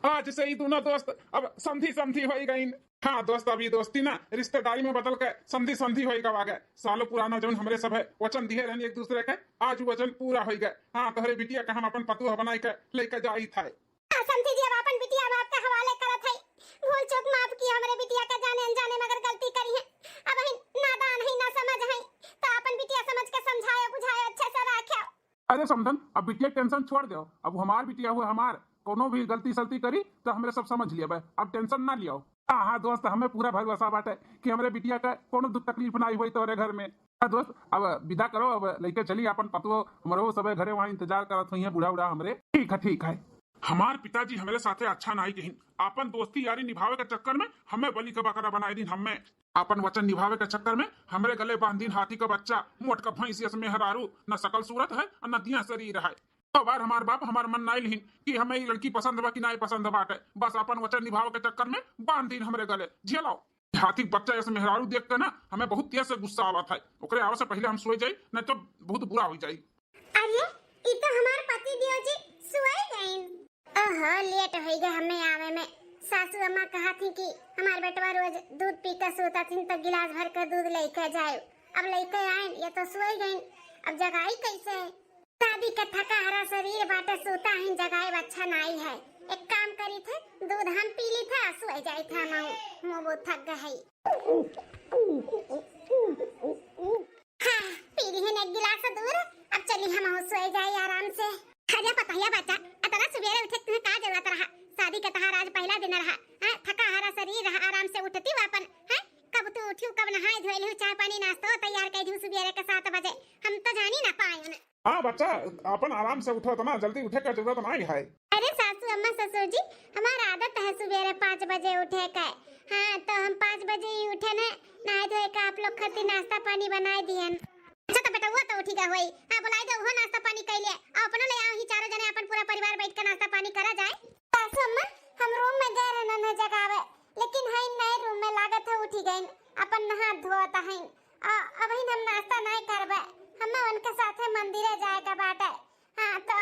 आज से ही दोनों दोस्त अब समधी समधी हो गई। हाँ दोस्त, अभी दोस्ती ना रिश्तेदारी में बदल के समधी समधी हो गए। सालों पुराना जो हमरे सब है वचन दिए रहने एक दूसरे के, आज वचन पूरा हो गए। हाँ तोहरे बिटिया का हम अपन पतुआ बनाई के लेके जाई था। समझी जी, अब अपन बिटिया बाप के हवाले करत है। भूल चूक माफ की हमरे बिटिया का, जाने अनजाने में अगर गलती करी है। अब ही नादान है, ना समझ है, तो अपन बिटिया समझ के समझाए बुझाए अच्छे से रखे। अरे समधन, अब बिटिया टेंशन छोड़ दो। अब हमार बिटिया हुआ हमार, कोनो भी गलती सलती करी तो हमरे सब समझ लिया। अब टेंशन ना लियो। हाँ हाँ दोस्त, हमें पूरा भरोसा बाटे कि हमरे बिटिया का कोनो दुख तकलीफ ना हुई तोरे घर में। हाँ दोस्त, अब विदा करो, अब लेके चली अपन पतुओ हमरो सब घरे वहाँ इंतजार करत हुई है बूढ़ा बूढ़ा हमरे। ठीक है ठीक है। हमार पिताजी हमारे साथे अच्छा नहीं कहीं, अपन दोस्ती यारी निभावे के चक्कर में हमें बलि का बकरा बनाए दिन। हमें अपन वचन निभावे के चक्कर में हमरे गले बांध दिन हाथी का बच्चा, मोट का भैंस में हरारू, न सकल सूरत है और न दिया शरीर है। तो बार हमार बाप हमार मन नहीं लिहिन कि हमें ये लड़की पसंद बा कि नहीं पसंद बाटे। बस अपन वचन निभावे के चक्कर में बांध दिन हमरे गले झेलो। हाथी बच्चा ऐसे मेहरारू देख के ना हमें बहुत तेज से गुस्सा आवत है। ओकरे आवे से पहले हम सोई जाई, नहीं तो बहुत बुरा हो जाई। अरे ई तो हमार पति देव जी सोए गए। ओहो, लेट हो गए हमें आवे में। सासू अम्मा कहा थी कि हमार बेटवा रोज दूध पी कर सोता थी, तो गिलास भर कर दूध लेकर जाए। अब लेकर आए, ये तो सोए गए। अब जगाई कैसे? शादी का थका हरा शरीर बाटे, सोता है जगाए अच्छा नहीं है। एक काम करी थे, दूध हम पी ली था, सोए जाए था। मुंह बहुत थक गई। हाँ, पी ली है एक गिलास दूध। अब चली हम सोए जाए आराम से। खाजा पताया बच्चा, इतना सवेरे उठे तुम्हें का जरूरत रहा? शादी का तहार आज पहला दिन रहा। हां, थका हारा शरीर रहा, आराम से उठती वापन। हैं, कब तू उठियो, कब नहाए धोइलु, चाय पानी नाश्ता तैयार कर दियो सवेरे के 7 बजे। हम तो जानी ना पाए। हाँ बच्चा, अपन आराम से उठो, तो ना जल्दी उठे का जरूरत नहीं है। अरे सासू अम्मा ससुर जी, हमारा आदत है सवेरे 5 बजे उठे का। हाँ, तो हम 5 बजे ही उठे ना, नहाए धोए का आप लोग खातिर नाश्ता पानी बनाए दियन। अच्छा तो बेटा हुआ तो उठी गा होई। हां, बुलाई दो, हो नाश्ता पानी कर ले। आ अपनो ले आओ ही, चारों जने अपन पूरा परिवार बैठ के नाश्ता पानी करा जाए। सासू अम्मा, हम रूम में गए रहना न जगावे, लेकिन है नए रूम में लागत है उठी गई। अपन नहा धोता है। अब ही हम नाश्ता नहीं करबे, हम उनके साथ मंदिर जाए का बाटे। हां, तो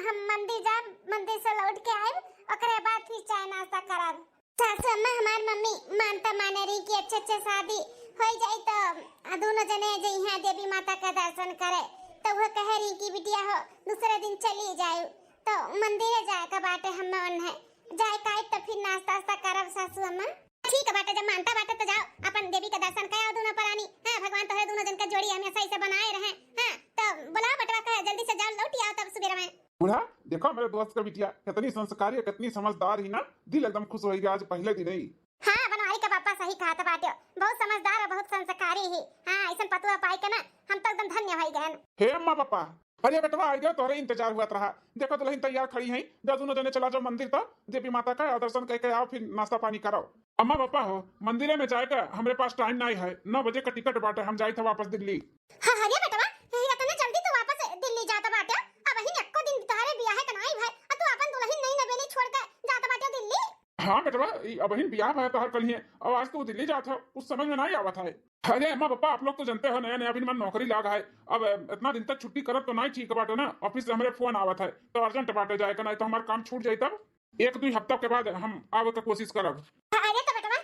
हम मंदिर जाए, मंदिर से लौट के आए, ओकरे बाद फिर चाय नाश्ता करब। सासू अम्मा, हमार मम्मी मानता माने रही कि अच्छे शादी हो जाए तो दोनों जने जइहा देवी माता का दर्शन करे। तो वह कह रही कि बिटिया हो दूसरे दिन चली जाए, तो मंदिर जाए का बाटे। हम मन है जाए का, तो फिर नाश्ता वास्ता करब सासू अम्मा। ठीक है बाटे, जब मानता बाटे तो जाओ अपन देवी का दर्शन कर आओ दोनों प्राणी। हां, भगवान तोहरे दोनों जन का जोड़ी हमेशा ऐसे बनाए रहे। हां, तो बुलाओ बटवा का, जल्दी से जाओ लौट आओ तब सुबह में। बूढ़ा देखो, मेरे दोस्त का बिटिया कितनी संस्कारी है, कितनी समझदार ही ना। दिल एकदम खुश हो गया आज पहले दिन ही। हाँ, बनवारी का पापा सही कहा था बाटियो, बहुत समझदार और बहुत संस्कारी ही। हाँ, ऐसा पतुआ पाई के ना हम तो एकदम धन्य हो गए। हे अम्मा पापा, अरे बेटवा आ गया, तोरे इंतजार हुआ रहा। देखो दुल्हन तैयार खड़ी है, जब दोनों जने चला जाओ मंदिर, तो देवी माता का दर्शन करके आओ, फिर नाश्ता पानी करो। अम्मा पापा हो, मंदिर में जाएगा हमारे पास टाइम नहीं है। 9 बजे का टिकट बाटे, हम जाए थे वापस दिल्ली। हाँ हरिया बेटवा, इतना जल्दी तो वापस दिल्ली जाता बाटे? अब ही एको दिन तारे बियाह है नहीं भाई, और तू अपन दुल्हन नहीं नवेली छोड़ के जाता बाटे दिल्ली? हाँ बेटवा, अब ही ब्याह है तो हर कल ही है, और आज तो दिल्ली जाता, उस समझ में नहीं आवत है। अरे अम्मा पापा, आप लोग तो जानते हो नया नया अभी मन नौकरी लागा है। अब इतना दिन तक छुट्टी करत तो नहीं ठीक बाटे ना। ऑफिस से हमारे फोन आवत है, तो अर्जेंट बाटे जाएगा, नहीं तो हमारा काम छूट जाए। तब 1-2 हफ्ता के बाद हम आवे का कोशिश करब। अरे तो बेटवा,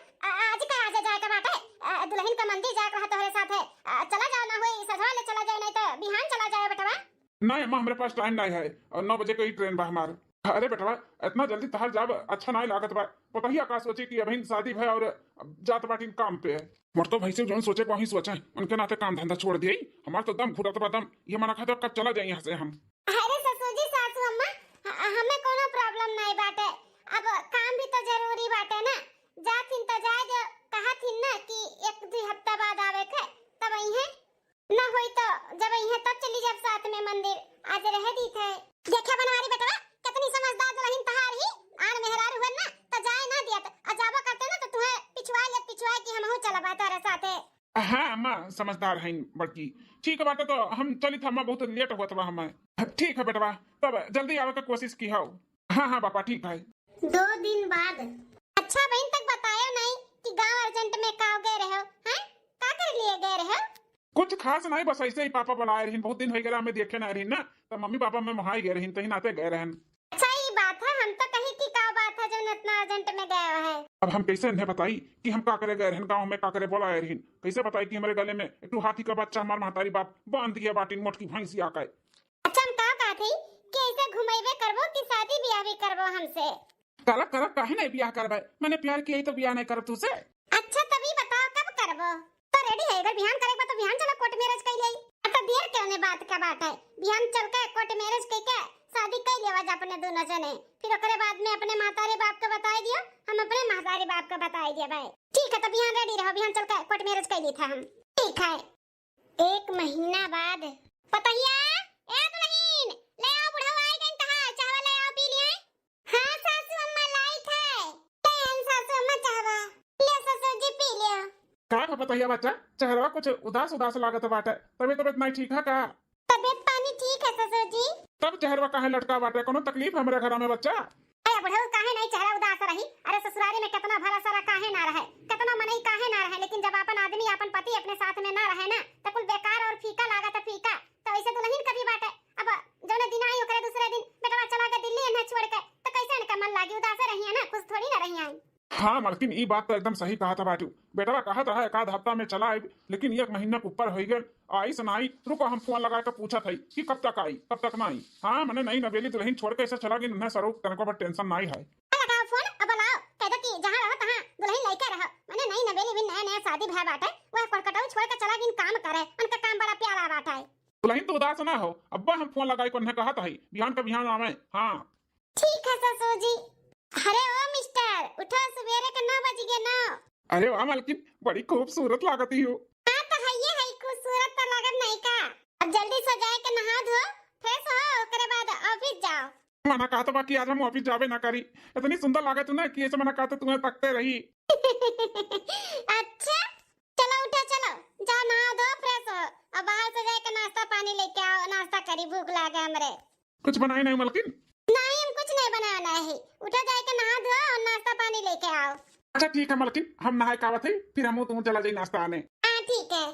आज का आज जाएगा बाटे, दुल्हन का मंदिर जाए रहा तोहरे साथ है। चला जाओ, ना होई सजवा ले चला जाए, नहीं तो बिहान चला जाए बेटवा। नहीं अम्मा, हमारे पास टाइम नहीं है, और 9 बजे का ही ट्रेन बा हमार। अरे बेटवा, इतना जल्दी तहार जाब अच्छा नहीं लागत बा। पता ही आकाश सोचे कि अभी शादी है और जात बाटी काम पे है। मोर तो भाई से जो सोचे वही सोचे, उनके नाते काम धंधा छोड़ दिए। हमार तो दम घुटत बा दम, ये मना खाता कब चला जाए यहाँ से हम। अरे ससुर जी, सासू अम्मा, हमें कोनो प्रॉब्लम नहीं बाटे। अब काम भी तो जरूरी बाटे ना। जाथिन तो जाए जो कहा थी ना कि 1-2 हफ्ता बाद आवे के, तब आई है ना होई तो जब आई है तब चली जब साथ में मंदिर। आज रह दी थे। देखा बनवारी बेटवा, कितनी समझदार दुल्हन तहार ही। आन मेहरार हुए ना तो जाए ना दिया, तो अजाबा करते ना तो तुम्हें पिछुआ कि हम हो चला बा तारे साथे। हाँ अम्मा, समझदार है बड़की। ठीक है बेटा, तो हम चली था, अम्मा बहुत लेट हुआ था हमें। ठीक है बेटवा, तब जल्दी आवे का कोशिश की हो। हाँ पापा ठीक है। 2 दिन बाद। अच्छा बहन, तक बताया नहीं कि गांव अर्जेंट में का गए रहो? हैं, का कर लिए गए रहो? कुछ खास नहीं, बस ऐसे ही पापा बुलाए रही, बहुत दिन हो गया हमें देखे नहीं रही ना, तो मम्मी पापा में वहां गए रही, तही नाते गए रहन। अच्छा ये बात है, हम तो कहीं की का बात है जो अर्जेंट में गया है। अब हम कैसे इन्हें बताई कि हम का करे गए रहन, गाँव में का करे बोला है रहन, कैसे बताई कि हमारे गले में एक हाथी का बच्चा हमारे महतारी बाप बांध दिया बाटी मोटकी भैंसी आके। अच्छा हम का थी कि ऐसे घुमाइबे करबो कि शादी ब्याह भी करबो हमसे? करब करब काहे नहीं ब्याह करबे, मैंने प्यार किया तो ब्याह नहीं करब तुझसे। अच्छा तभी बताओ कब करबो? तो रेडी है, अगर बिहान करेगा तो बिहान चलो कोर्ट मैरिज कर ले। अच्छा देर क्यों ने बात का बात है, बिहान चल के कोर्ट मैरिज कर के शादी कर लेवा जा अपने दोनों जने, फिर ओकरे बाद में अपने मातारे बाप को बताई दियो, हम अपने मातारे बाप को बताई दिया भाई। ठीक है तो बिहान रेडी रहो, बिहान चल के कोर्ट मैरिज कर ली था हम। ठीक है। 1 महीना बाद पतैया ए दुल्हन ले आओ, बुढ़वा आई गई तहां, चावल ले आओ पी लिए। हां सासू अम्मा लाई थे, टेन सासू अम्मा चावा ले ससुर जी पी लियो। का बताइए बच्चा, चेहरा कुछ उदास उदास लागत बाटे, तबीयत नहीं ठीक है का? तबीयत पानी ठीक है ससुर जी। तब चेहरा काहे लटका बाटे, कोनो तकलीफ है हमारे घर में बच्चा? अरे बुढ़ऊ काहे नहीं चेहरा उदास रही? अरे ससुरारी में कितना भला सारा काहे ना रहे, कितना मनई काहे ना रहे, लेकिन जब अपन आदमी अपन पति अपने साथ में ना रहे ना तो कुल बेकार और फीका लागत है, फीका। तो ऐसे दुल्हन कभी बाटे, अब जौने दिन आई ओकरे दूसरे दिन बेटवा चला के दिल्ली इन्हें छोड़ के, तो कैसे इनका मन लागी, उदास रही है ना, खुश थोड़ी ना रही है। हाँ मलकिन ये बात तो एकदम सही कहा था बाटू, बेटवा कहा था एक आध हफ्ता में चला आई, लेकिन 1 महीना के ऊपर हो गए, आई सुनाई। रुको हम फोन लगा के पूछा था कि कब तक आई, कब तक ना आई। हाँ मैंने नई नवेली दुल्हन छोड़ के ऐसे चला गई, उन्हें सरो तनको पर टेंशन नहीं है। लगाओ फोन अब लाओ, कह दो कि जहां रहो तहां दुल्हन लेके रहो। मैंने नई नवेली भी नया शादी भय बाटे, वह कोलकाता छोड़ के चला गई काम करे, उनका काम बड़ा प्यारा बाटा है। दुल्हन तो उदास ना हो, अब्बा हम फोन लगाई को उन्हें कहा था बिहान का बिहान आवे। हाँ ठीक है ससुर जी। अरे ओ मिस्टर उठो, सवेरे के 9 बज गए 9। अरे वाह मलकिन, बड़ी खूबसूरत लागती हो। हां तो है खूबसूरत तो लगत नहीं का। अब जल्दी सो जाए के नहा धो फ्रेश हो, ओकरे बाद ऑफिस जाओ। मना कहा तो बाकी आज हम ऑफिस जावे ना करी, इतनी सुंदर लागे तू ना कि ऐसे मना कहा तो तुम्हें तकते रही। अच्छा चलो उठो, चलो जाओ नहा दो फ्रेश हो, अब बाहर से जाके नाश्ता पानी लेके आओ, नाश्ता करी, भूख लागे हमरे। कुछ बनाए नहीं मलकिन? नहीं हम कुछ नहीं बनाना है, उठो जाके नहा धो और नाश्ता पानी लेके आओ। अच्छा ठीक है मलकिन, हम नहाए कावत है, फिर हम तुम चला जाए नाश्ता आने। हाँ ठीक है।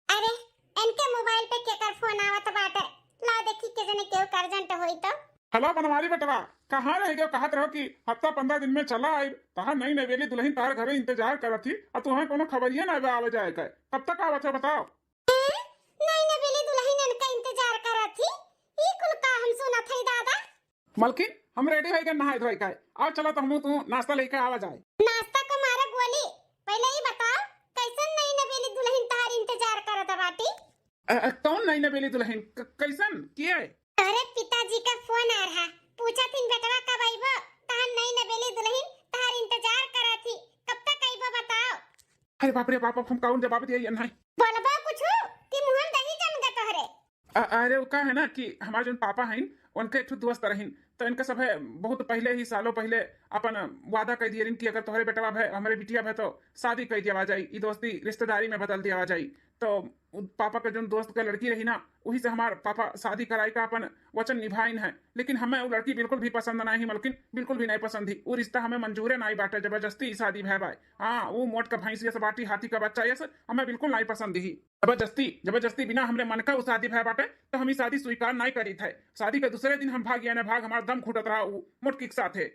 अरे इनके मोबाइल पे केकर फोन आवत बाटे, ला देखी के जने केहू अर्जेंट होई तो। हेलो बनवारी बेटवा, कहाँ रह गए? कहत रहो कि हफ्ता 15 दिन में चला आई, तहां नई नवेली दुल्हन तार घरे इंतजार करत थी, और तुम्हें कोनो खबरिया ना आवे जाए का, कब तक आवत है बताओ? नई नवेली दुल्हन इनका इंतजार करत थी, ई कुल का हम सुनत हई दादा। मलकिन हम रेडी हो गए नहाए धोए का, आओ चलो तो हम तू नाश्ता लेके आवा जाए। नाश्ता को मारे गोली, पहले ही बताओ कैसन नई नवेली दुल्हन तार इंतजार करत बाटी? कौन नई नवेली दुल्हन, कैसन किए? अरे पिताजी का फोन आ रहा, पूछा थी बेटवा कब आइबो, तार नई नवेली दुल्हन तार इंतजार करत थी, कब तक आइबो बताओ। अरे बाप रे बाप, हम कौन जवाब दिए नहीं? बोलबो कुछ कि मुहन दही जम गए तोहरे। अरे वो का है ना कि हमारे जो पापा हैं उनके एक दोस्त रहीन, तो इनका सब है बहुत पहले ही सालों पहले अपन वादा कर दिए कि अगर तुम्हारे बेटवा है हमारे बिटिया है तो शादी कर दिया जाए, ई दोस्ती रिश्तेदारी में बदल दिया जाए। तो पापा के जो दोस्त का लड़की रही ना, वही से हमारे पापा शादी कराई का अपन वचन निभाइन है, लेकिन हमें वो लड़की बिल्कुल भी पसंद नहीं, मलकिन बिल्कुल भी नहीं पसंद थी, वो रिश्ता हमें मंजूर नहीं बाटे, जबरदस्ती शादी भय भाई। हाँ वो मोट का भैंसी से बाटी हाथी का बच्चा ये हमें बिल्कुल नहीं पसंद ही, जबरदस्ती बिना हमरे मन का वो शादी भय बाटे, तो हम शादी स्वीकार नहीं करी थे। शादी के दूसरे दिन हम भाग गया, भाग हमारा दम घुटत रहा मोट के साथ है।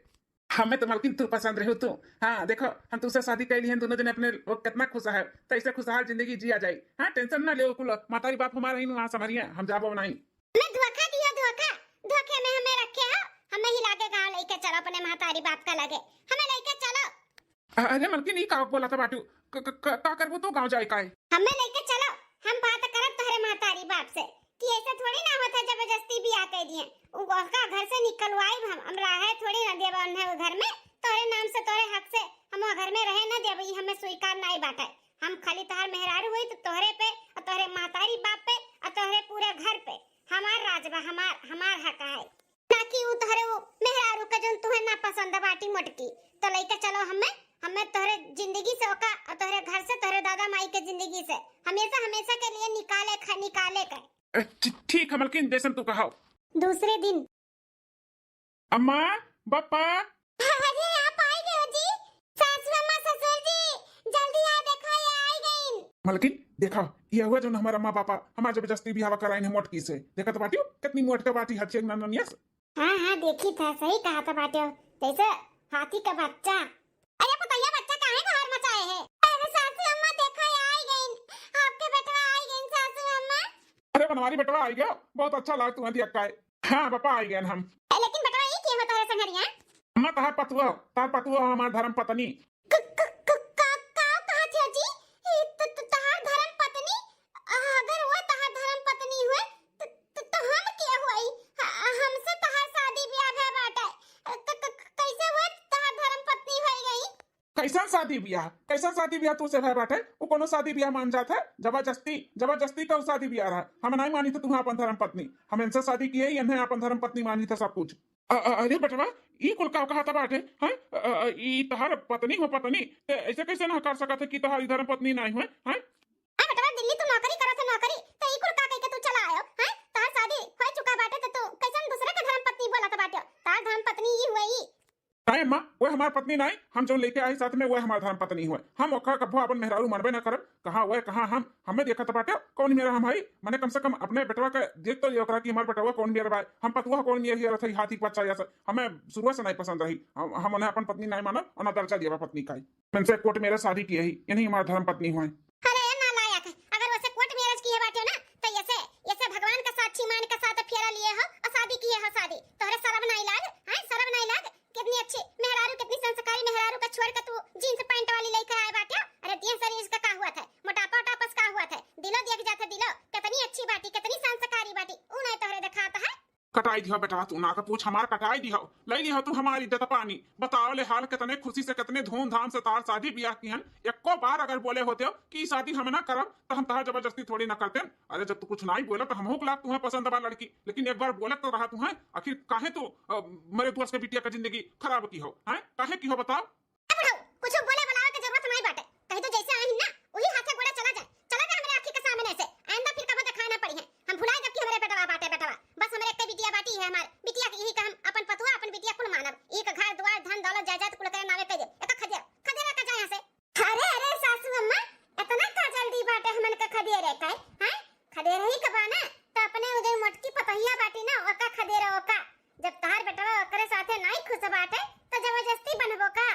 हमें तो मलकिन तू पसंद रही तू, हाँ देखो हम तुझसे शादी कर ली हैं, दोनों जने अपने वो कितना खुश है, तो ऐसे खुशहाल जिंदगी जिया जाए। हाँ टेंशन ना ले, कुल मातारी बाप हमारा ही वहाँ संभरिए, हम जाबो नहीं। मैं धोखा दियो, धोखे में हमें रखे हो, हमें ही लागे गांव लेके चलो, अपने मातारी बाप का लगे हमें लेके चलो। अरे मलकिन ये का बोला था बाटू, का करबो तो गांव जाए का है? हमें लेके चलो, हम बात करत तोहरे मातारी बाप से कि ऐसा थोड़ी ना होता, जबरदस्ती भी आके दिए उनका घर से निकलवाई, हम रहे थोड़ी ना देबा उन्हें घर में, तोरे नाम से तोरे हक से हम घर में रहे ना देबई, हमें स्वीकार नहीं बाटे। हम खाली तोहर मेहरारू हुई तो तोहरे पे और तोहरे मातारी बाप पे और तोहरे पूरे घर पे हमार राज बा, हमार हक है, ताकि वो तोहरे वो मेहरारू का जो तुम्हें ना पसंद बाटी मोटकी, तो लेके चलो हमें तोहरे जिंदगी से ओका और तोहरे घर से, तोहरे दादा माई के जिंदगी से हमेशा के लिए निकाले के। ठीक है मलकिन, जैसन तू कहो। दूसरे दिन अम्मा पापा, अरे आप आ गए हो जी, सासू अम्मा ससुर जी जल्दी आ, देखो ये आ गई। मलकिन देखो ये हुआ जो हमारा अम्मा पापा हमारे जबरदस्ती बिहाव कराए हैं मोटकी से, देखा तो बाटी कितनी मोट का बाटी हर चीज ननियस। हाँ देखी था, सही कहा था बाटे, जैसे हाथी का बच्चा। अरे पतैया बच्चा काहे घर मचाए है? अरे सासू अम्मा देखो ये आई गईन, आपके बेटवा आई गईन सासू अम्मा। अरे बनवारी बेटवा आई गया, बहुत अच्छा लाग तुम्हें दिया काय। हाँ पापा आई गए हम। लेकिन बेटवा ये क्यों होता है संगरिया? अम्मा तार पतुआ हमार धर्म पत्नी। कहा थे जी? तहार धर्म पत्नी? अगर वो तहार धर्म पत्नी हुए तो हम क्या हुई? हमसे तहार शादी ब्याह भे बाटे। कैसे हुए तहार धर्म पत्नी हो गई? कैसा शादी ब्याह तू से भाई बाटे? वो कोनो शादी ब्याह मान जाता है? जबरदस्ती का शादी ब्याह रहा। हम नहीं मानी थे तुम्हें अपन धर्म पत्नी। हम इनसे शादी किए ही इन्हें अपन धर्म पत्नी मानी था सब कुछ। अरे बेटवा ई कुल का कहा था बाटे हैं? ई तहार पत्नी हो पत्नी ते ऐसे कैसे ना कर सकत है कि तहारी धर्म पत्नी नहीं हुए हैं? बेटवा दिल्ली तू नौकरी करत है नौकरी तो ई कुल का कह के तू चला आयो हैं? तहार शादी हो चुका बाटे तो तू कैसन दूसरे के धर्म पत्नी बोलत बाटे? तहार धर्म पत्नी ई हुई। नहीं अम्मा वो हमार पत्नी नहीं। हम जो लेके आई साथ में वो हमार धर्म पत्नी हुए। हम ओखा कभो अपन मेहरारू मनबे न करब। कहां वो कहां हम हमें देखा तो बाटे कौन मेरा हम भाई माने कम से कम अपने बेटवा का देख तो लियो करा कि हमार बेटवा कौन मेरा भाई। हम पतुआ कौन मेरा हियर थई हाथी बच्चा जैसा हमें शुरू से नहीं पसंद रही। हम उन्हें अपन पत्नी नहीं मानब और ना दर्जा दिया पत्नी का। इनसे कोर्ट मेरे शादी की है इन्हीं हमार धर्म पत्नी हुए। अरे ये नालायक, अगर वैसे कोर्ट मैरिज की है बाटे ना तो ऐसे भगवान का साक्षी मान के साथ फेरा लिए हो और शादी की है शादी। तोहरे शर्म नहीं लाग? हैं शर्म नहीं लाग? कितनी अच्छी मेहरारू, कितनी संस्कारी मेहरारू का छोड़ के तू जींस पैंट वाली लेकर आए बाटे। अरे दिया शरीर का हुआ था, मोटापा टापस का हुआ था, दिलो देख जाता दिलो कितनी अच्छी बाटी, कितनी संस्कारी बाटी। ऊ नहीं तोहरे दिखाता है। कटाई दिया बेटा तू ना का पूछ हमार कटाई दिया ले लिया तू हमारी इज्जत पानी। बताओ ले हाल कितने खुशी से कितने धूमधाम से तार शादी ब्याह की हन। एको बार अगर बोले होते हो कि शादी हम ना करब तो हम तार जबरदस्ती थोड़ी ना करते। अरे जब तू कुछ नहीं बोला तो हम लाख तुम्हें पसंद बा लड़की, लेकिन एक बार बोले तो रहा तुम्हें आखिर काहे तो मेरे दोस्त के बिटिया का जिंदगी खराब की हो हैं? काहे की हो बताओ? कुछ बोले बुलावे की जरूरत नहीं बाटे। कहीं तो जैसे आई ना वही हाथे गोड़ा चला जाए हमारे आंखी के सामने से। आइंदा फिर कभी दिखाई ना पड़ी है। हम भुला जब कि हमारे बेटवा बाटे बेटवा बस हमारे एक बिटिया बाटी है। हमारे बिटिया की यही का हम अपन पतुआ अपन बिटिया कुल मानब। एक घर द्वार धन दौलत जायदाद कुल करे नावे पे दे एक खदेर का जाए यहां से। अरे सासू अम्मा इतना का जल्दी बाटे हमन का खदेर है काय हैं? खदेर ही कबा ना तो अपने उधर मोटकी पतहिया बाटी ना ओका खदेर ओका। जब तार बेटवा ओकरे साथे नहीं खुश बाटे तो जबरदस्ती बनबो का?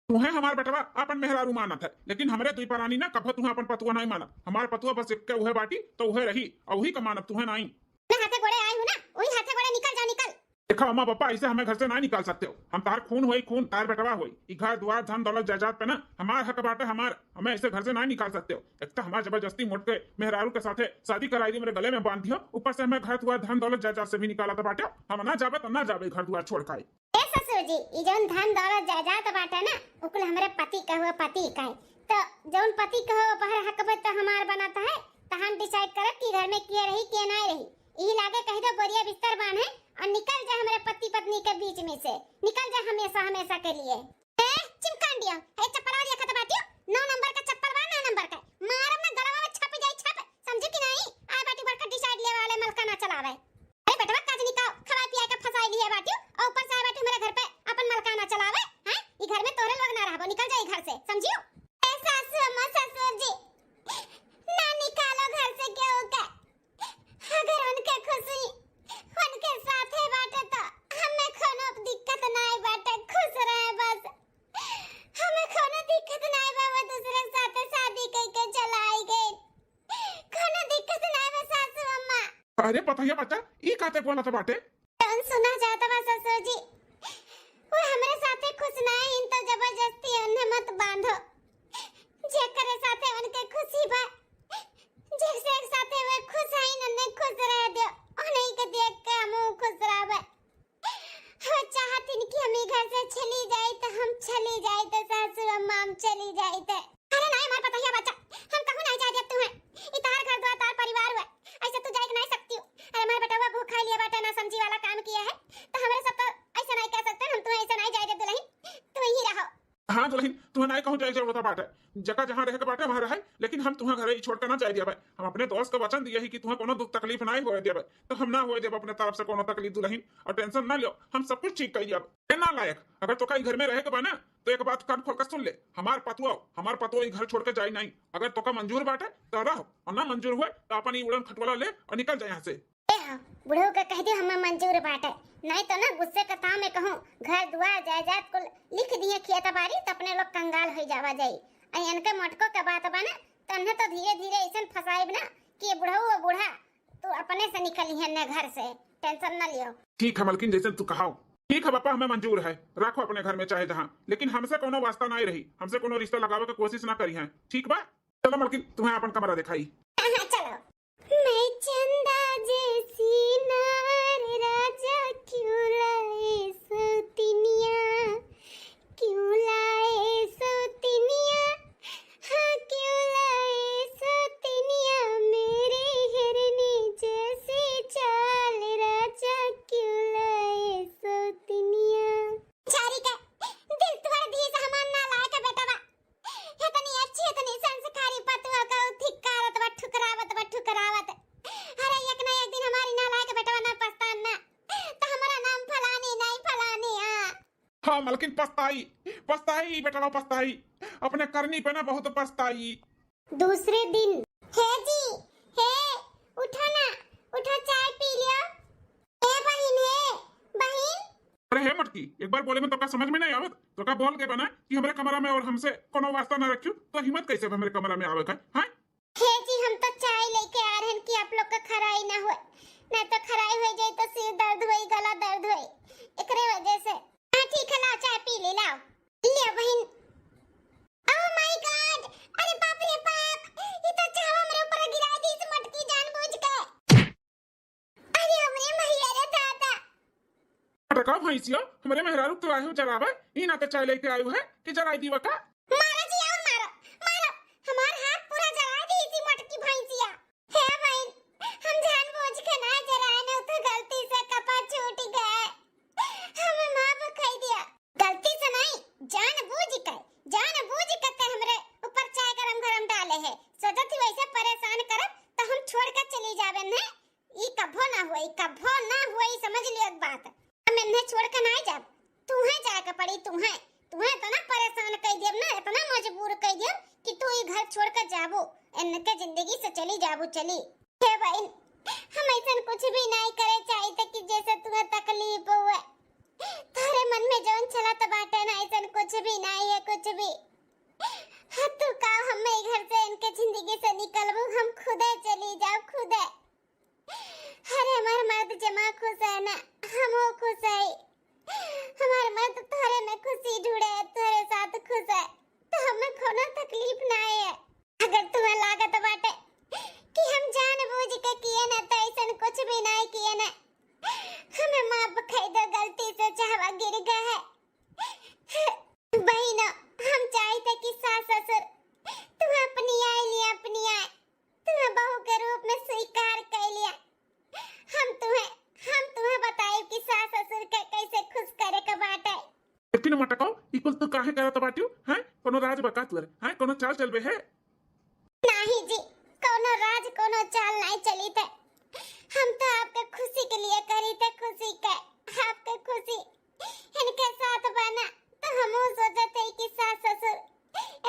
तुम्हें हमार बेटवा अपन मेहरारू मानत है, लेकिन हमरे दुई परानी ना कभो तुम्हें अपन पतुआ नहीं मानत। हमार पतुआ बस एक उहे बाटी तो उहे रही और वही का मानत तुम्हें नहीं। मैं हाथे गोड़े आई हूं ना वही हाथे गोड़े निकल जा निकल। देखो अम्मा पापा ऐसे हमें घर से नहीं निकाल सकते हो। हम तार खून हुई खून तार बेटवा हुई घर द्वार धन दौलत जायदाद पे ना हमार हक बाटे हमार। हमें ऐसे घर से नहीं निकाल सकते हो। एक तो हमार जबरदस्ती मोट के मेहरारू के साथे शादी कराई दी मेरे गले में बांध दियो, ऊपर से हमें घर द्वार धन दौलत जायदाद से भी निकाला था बाटे। हम ना जाबे तो ना जाबे घर द्वार छोड़ के। ससुर जी ई जौन धन दौलत जायदाद बाटे ना उकुल हमारे पति का हुआ पति का है। तो जौन पति का हुआ पहर हक पे तो हमार बनाता है तो हम डिसाइड करब कि घर में के रही के नहीं रही। ई लागे कह दो बोरिया बिस्तर बांध है और निकल जा हमारे पति पत्नी के बीच में से निकल जा हमेशा के लिए। ए चिमकान दियो ए चप्पल वाली खत बाटियो 9 नंबर का चप्पल बा 9 नंबर का मारब ना गलवा में छप जाई छप समझी कि नहीं? आ बाटी बड़का डिसाइड ले वाले मलका ना चलावे। अरे बेटवा काज निकाओ खवा पिया के फसाई लिए बाटियो और ऊपर से आ बाटी हमारे घर पे अपन मलका ना चलावे हैं? ई घर में तोरे लोग ना रहबो निकल जाई घर से समझियो? ए सासू अम्मा ससुर जी ना निकालो घर से क्यों का? अगर उनके खुशी उनके साथ है बाटे तो हमें कोनो दिक्कत नहीं बाटे खुश रहे बस। हमें कोनो दिक्कत नहीं बा वो दूसरे के साथ शादी करके चला आई गई। कोनो दिक्कत नहीं बा सासू अम्मा। अरे पतैया बच्चा ई काते बोला था बाटे? कौन सुना जाता बा ससुर जी वो हमारे साथे खुश नहीं इन तो जबरदस्ती उन्हें मत बांधो। जेकरे साथे उनके खुशी बा जैसे एक साथे वे खुश है इन्हें खुश रह दो उन्हीं के देख के हम खुश रहबे। वो चाहती कि हम घर से चली जाए तो हम चली जाए तो सासू अम्मा हम चली जाए तो। अरे नहीं हमार पता है बच्चा हम कहूं नहीं जाए तू है इतार घर द्वार तार परिवार हुआ ऐसे तू जाए नहीं सकती। अरे हमारे बेटा वो भूख खाई लिया बेटा ना समझी वाला काम किया है तो हमारे सब तो ऐसा नहीं कह सकते। हम तुम्हें ऐसा नहीं जाए दे दुल्हन तुम ही रहो। हाँ दुल्हन तुम्हें नहीं कहूं जाए होता बाटे जगह जहाँ रह के बाटे वहाँ रहे, लेकिन हम तुम्हें घरे ही छोड़ के ना जाए दिया। हम अपने दोस्त को वचन दिए ही कि तुम्हें कोनो दुख तकलीफ नहीं होए दिया तो हम ना होए देब अपने तरफ से कोनो तकलीफ दुल्हन और टेंशन ना लियो हम सब कुछ ठीक कर दिया। ना लायक अगर तो कहीं घर में रह के बना तो एक बात कान खोल कर सुन ले हमार पतुआ घर छोड़ के जाए नहीं। अगर तो का मंजूर बाटे तो रहो और ना मंजूर हुए तो अपनी उड़न खटवाला ले और निकल जाए यहाँ से। बुढ़ऊ का कह दियो हमें मंजूर बाटे नहीं तो ना गुस्से का ताव में कहूँ घर दुआर जायदाद को लिख दिए खेत बारी तो अपने लोग कंगाल हो जावा जाई। इनके मटको के बात बना तन्ने तो धीरे धीरे ऐसा फसाइब ना कि बुढ़ऊ और बूढ़ा तू अपने से निकली है न घर से, टेंशन ना लियो। ठीक है मलकिन, जैसे तू कहाओ ठीक है पापा, हमें मंजूर है, रखो अपने घर में चाहे जहाँ, लेकिन हमसे कोनो वास्ता नहीं रही, हमसे कोनो रिश्ता लगावे की कोशिश ना करी है, ठीक बा? चलो मलकिन तुम्हें अपन कमरा दिखाई। चलो। मैं चंदा जैसी नार राजा क्यों लाए सौतिनिया, क्यों लाए सौतिनिया, हाँ क्यों लाए सौतिनिया, मेरे हिरनी जैसे चाल राजा क्यों लाए सौतिनिया। चारी का दिल तुम्हारे दिए से हमार ना लाए का बेटा बा, इतनी अच्छी इतनी संस्कारी पतवा का धिक्कारत बा ठुकरावत। अरे एक ना एक दिन हमारी ना लाए का बेटा ना पछतान ना तो हमारा नाम फलानी नहीं फलानी। हाँ मलकिन पछताई बेटा पछताई, अपने करनी पे ना बहुत पछताई। दूसरे दिन हे जी हे उठो ना, उठो चाय पी लियो। हे बहन अरे हे मटकी, एक बार बोले में तो का समझ में नहीं आवत, तो का बोल के बना कि हमारे कमरा में और हमसे कोनो वास्ता ना रखियो, तो हिम्मत कैसे हमारे कमरा में आवे का? हां हे जी हम तो चाय लेके आ रहे हैं कि आप लोग का खराई ना हो, नहीं तो खराई हो जाए तो सिर दर्द होई, गला दर्द होई, एकरे वजह से। हां ठीक है, लाओ चाय पी ले, लाओ लियो बहन। ओह माय गॉड, अरे बाप रे बाप, ये तो चावा मेरे ऊपर गिरा दी इस मटकी जानबूझ के। अरे हमरे मैया रे दादा, टका भैंसिया, हमारे मेहरारू तो आयो जरावे, ई ना के चाय लेके आयो है कि जराई दीवा का? मारो जी और मारो हमार हाथ पूरा जला दी इसी मटकी भैंसिया। हे बहन, हम जानबूझ के ना जराए ना, तो गलती से कपा छूट गए, हमें माफ कर दिया। गलती से नहीं, जानबूझ के ते हमरे ऊपर चाय गरम डाले है, सोचत ही वैसे परेशान करब तो हम छोड़ कर चली जावे ने। ई कभो ना होई, समझ लियो एक बात, हम इन्हें छोड़ कर ना जाब, तुम्हें जाए के पड़ी, तुम्हें तो ना परेशान कर दिया ना, इतना मजबूर कर दिया कि तू ये घर छोड़ कर जाबो, इनके जिंदगी से चली जाबो चली। हे बहन, हम ऐसा कुछ भी नहीं करे चाहते कि जैसे तुम्हें तकलीफ हुए, थारे मन में जौन चला तो बाटे ना, ऐसा कुछ भी नहीं है, कुछ भी। हाँ तू का हमें घर से इनके जिंदगी से निकलबू, हम खुदे चली जाओ खुदे। अरे हमारे मर्द जमा खुश है ना, हम हो खुश है, हमारे मर्द थारे में खुशी ढूंढे, तेरे साथ खुश है, तो हमें कोनो तकलीफ ना है। अगर तुम्हें लागत बाटे कि हम जानबूझ के किए ना, तो ऐसा कुछ भी नहीं किए ना, हमें माफ कर दो, गलती से चाहवा गिर गए है। बहनों, हम चाहते कि सास ससुर तुम्हें अपनी आए, तुम्हें बहू के रूप में स्वीकार कर लिया। हम तुम्हें बताए कि सास ससुर के कैसे खुश करे के बाटे। लेकिन मटकाओ ई कुल तो काहे करत बाटियो हैं? कोनो राज बकात लरे हैं, कोनो चाल चलबे है? नहीं जी, कोनो राज कोनो चाल नहीं चली थे, हम तो आपके खुशी के लिए करी थे, खुशी के आपके खुशी इनके साथ बना, तो हम सोचे थे कि सास ससुर